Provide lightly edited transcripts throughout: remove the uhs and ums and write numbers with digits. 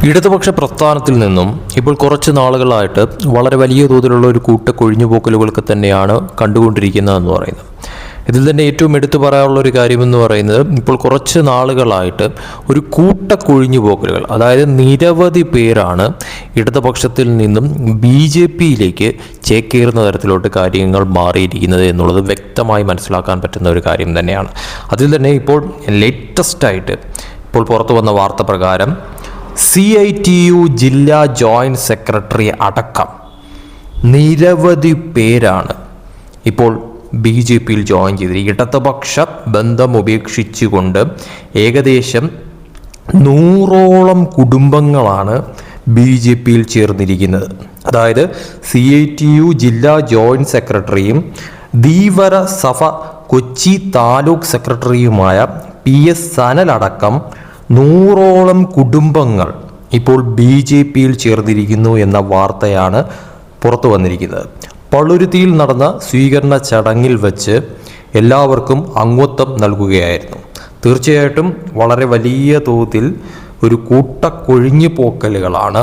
ഇടതുപക്ഷ പ്രസ്ഥാനത്തിൽ നിന്നും ഇപ്പോൾ കുറച്ച് നാളുകളായിട്ട് വളരെ വലിയ തോതിലുള്ള ഒരു കൂട്ട കൊഴിഞ്ഞുപോക്കലുകൾക്ക് തന്നെയാണ് കണ്ടുകൊണ്ടിരിക്കുന്നതെന്ന് പറയുന്നത്. ഇതിൽ തന്നെ ഏറ്റവും എടുത്തു പറയാനുള്ള ഒരു കാര്യമെന്ന് പറയുന്നത്, ഇപ്പോൾ കുറച്ച് നാളുകളായിട്ട് ഒരു കൂട്ട കൊഴിഞ്ഞുപോക്കലുകൾ, അതായത് നിരവധി പേരാണ് ഇടതുപക്ഷത്തിൽ നിന്നും BJPയിലേക്ക് ചേക്കേറുന്ന തരത്തിലോട്ട് കാര്യങ്ങൾ മാറിയിരിക്കുന്നത് എന്നുള്ളത് വ്യക്തമായി മനസ്സിലാക്കാൻ പറ്റുന്ന ഒരു കാര്യം തന്നെയാണ്. അതിൽ തന്നെ ഇപ്പോൾ ലേറ്റസ്റ്റായിട്ട് ഇപ്പോൾ പുറത്തു വന്ന വാർത്ത പ്രകാരം CITU ജില്ലാ ജോയിൻറ്റ് സെക്രട്ടറി അടക്കം നിരവധി പേരാണ് ഇപ്പോൾ BJPയിൽ ജോയിൻ ചെയ്തിരിക്കുന്നത്. ഇടതുപക്ഷ ബന്ധം ഉപേക്ഷിച്ചുകൊണ്ട് ഏകദേശം 100ഓളം കുടുംബങ്ങളാണ് BJPയിൽ ചേർന്നിരിക്കുന്നത്. അതായത് CITU ജില്ലാ ജോയിൻറ്റ് സെക്രട്ടറിയും ധീവര സഭ കൊച്ചി താലൂക്ക് സെക്രട്ടറിയുമായ PS സനലടക്കം 100ഓളം കുടുംബങ്ങൾ ഇപ്പോൾ BJPയിൽ ചേർന്നിരിക്കുന്നു എന്ന വാർത്തയാണ് പുറത്തു വന്നിരിക്കുന്നത്. പള്ളുരുത്തിയിൽ നടന്ന സ്വീകരണ ചടങ്ങിൽ വെച്ച് എല്ലാവർക്കും അംഗത്വം നൽകുകയായിരുന്നു. തീർച്ചയായിട്ടും വളരെ വലിയ തോതിൽ ഒരു കൂട്ടക്കൊഴിഞ്ഞു പോക്കലുകളാണ്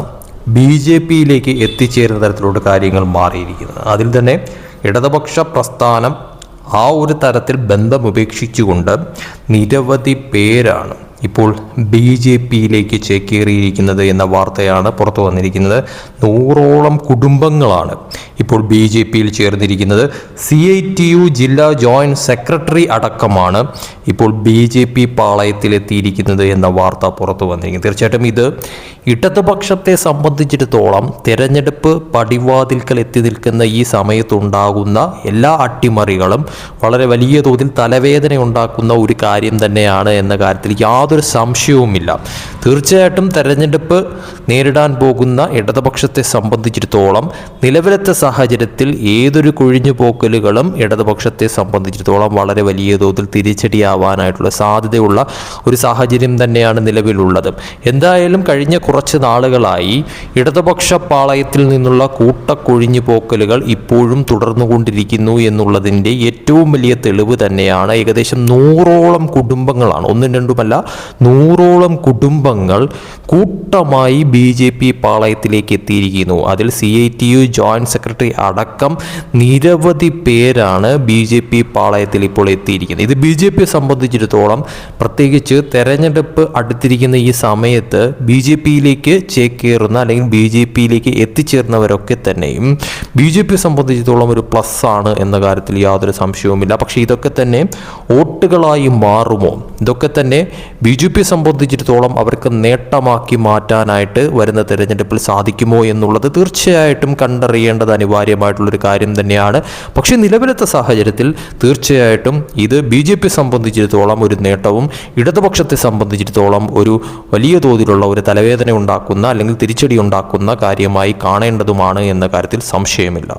BJPയിലേക്ക് എത്തിച്ചേരുന്ന തരത്തിലുള്ള കാര്യങ്ങൾ മാറിയിരിക്കുന്നത്. അതിൽ തന്നെ ഇടതുപക്ഷ പ്രസ്ഥാനം ആ ഒരു തരത്തിൽ ബന്ധം ഉപേക്ഷിച്ചുകൊണ്ട് നിരവധി പേരാണ് ഇപ്പോൾ BJPയിലേക്ക് ചേക്കേറിയിരിക്കുന്നത് എന്ന വാർത്തയാണ് പുറത്തു വന്നിരിക്കുന്നത്. 100ഓളം കുടുംബങ്ങളാണ് ഇപ്പോൾ BJPയിൽ ചേർന്നിരിക്കുന്നത്. CITU ജില്ലാ ജോയിൻറ്റ് സെക്രട്ടറി അടക്കമാണ് ഇപ്പോൾ BJP പാളയത്തിലെത്തിയിരിക്കുന്നത് എന്ന വാർത്ത പുറത്തു വന്നിരിക്കുന്നത്. തീർച്ചയായിട്ടും ഇത് ഇടതുപക്ഷത്തെ സംബന്ധിച്ചിടത്തോളം തെരഞ്ഞെടുപ്പ് പടിവാതിൽക്കൽ എത്തി നിൽക്കുന്ന ഈ സമയത്തുണ്ടാകുന്ന എല്ലാ അട്ടിമറികളും വളരെ വലിയ തോതിൽ തലവേദന ഉണ്ടാക്കുന്ന ഒരു കാര്യം തന്നെയാണ് എന്ന കാര്യത്തിൽ യാതൊരു സംശയവുമില്ല. തീർച്ചയായിട്ടും തെരഞ്ഞെടുപ്പ് നേരിടാൻ പോകുന്ന ഇടതുപക്ഷത്തെ സംബന്ധിച്ചിടത്തോളം നിലവിലത്തെ സാഹചര്യത്തിൽ ഏതൊരു കൊഴിഞ്ഞുപോക്കലുകളും ഇടതുപക്ഷത്തെ സംബന്ധിച്ചിടത്തോളം വളരെ വലിയ തോതിൽ തിരിച്ചടിയാവാനായിട്ടുള്ള സാധ്യതയുള്ള ഒരു സാഹചര്യം തന്നെയാണ് നിലവിലുള്ളത്. എന്തായാലും കഴിഞ്ഞ കുറച്ച് നാളുകളായി ഇടതുപക്ഷ പാളയത്തിൽ നിന്നുള്ള കൂട്ടക്കൊഴിഞ്ഞുപോക്കലുകൾ ഇപ്പോഴും തുടർന്നുകൊണ്ടിരിക്കുന്നു എന്നുള്ളതിൻ്റെ ഏറ്റവും വലിയ തെളിവ് തന്നെയാണ്. ഏകദേശം 100ഓളം കുടുംബങ്ങളാണ്, ഒന്നും രണ്ടുമല്ല 100ഓളം കുടുംബങ്ങൾ കൂട്ടമായി BJP പാളയത്തിലേക്ക് എത്തിയിരിക്കുന്നു. അതിൽ CITU ജോയിൻറ്റ് സെക്രട്ടറി അടക്കം നിരവധി പേരാണ് BJP പാളയത്തിൽ ഇപ്പോൾ എത്തിയിരിക്കുന്നത്. ഇത് BJPയെ സംബന്ധിച്ചിടത്തോളം പ്രത്യേകിച്ച് തെരഞ്ഞെടുപ്പ് അടുത്തിരിക്കുന്ന ഈ സമയത്ത് BJPയിലേക്ക് ചേക്കേറുന്ന അല്ലെങ്കിൽ BJPയിലേക്ക് എത്തിച്ചേർന്നവരൊക്കെ തന്നെയും BJPയെ സംബന്ധിച്ചിടത്തോളം ഒരു പ്ലസ് ആണ് എന്ന കാര്യത്തിൽ യാതൊരു സംശയവുമില്ല. പക്ഷേ ഇതൊക്കെ തന്നെ വോട്ടുകളായി മാറുമോ? ഇതൊക്കെ തന്നെ BJPയെ സംബന്ധിച്ചിടത്തോളം അവർക്ക് നേട്ടമാക്കി മാറ്റാനായിട്ട് വരുന്ന തെരഞ്ഞെടുപ്പിൽ സാധിക്കുമോ എന്നുള്ളത് തീർച്ചയായിട്ടും കണ്ടറിയേണ്ടത് അനിവാര്യമായിട്ടുള്ളൊരു കാര്യം തന്നെയാണ്. പക്ഷേ നിലവിലത്തെ സാഹചര്യത്തിൽ തീർച്ചയായിട്ടും ഇത് BJPയെ സംബന്ധിച്ചിടത്തോളം ഒരു നേട്ടവും ഇടതുപക്ഷത്തെ സംബന്ധിച്ചിടത്തോളം ഒരു വലിയ തോതിലുള്ള ഒരു തലവേദന ഉണ്ടാക്കുന്ന അല്ലെങ്കിൽ തിരിച്ചടി ഉണ്ടാക്കുന്ന കാര്യമായി കാണേണ്ടതുമാണ് എന്ന കാര്യത്തിൽ സംശയമില്ല.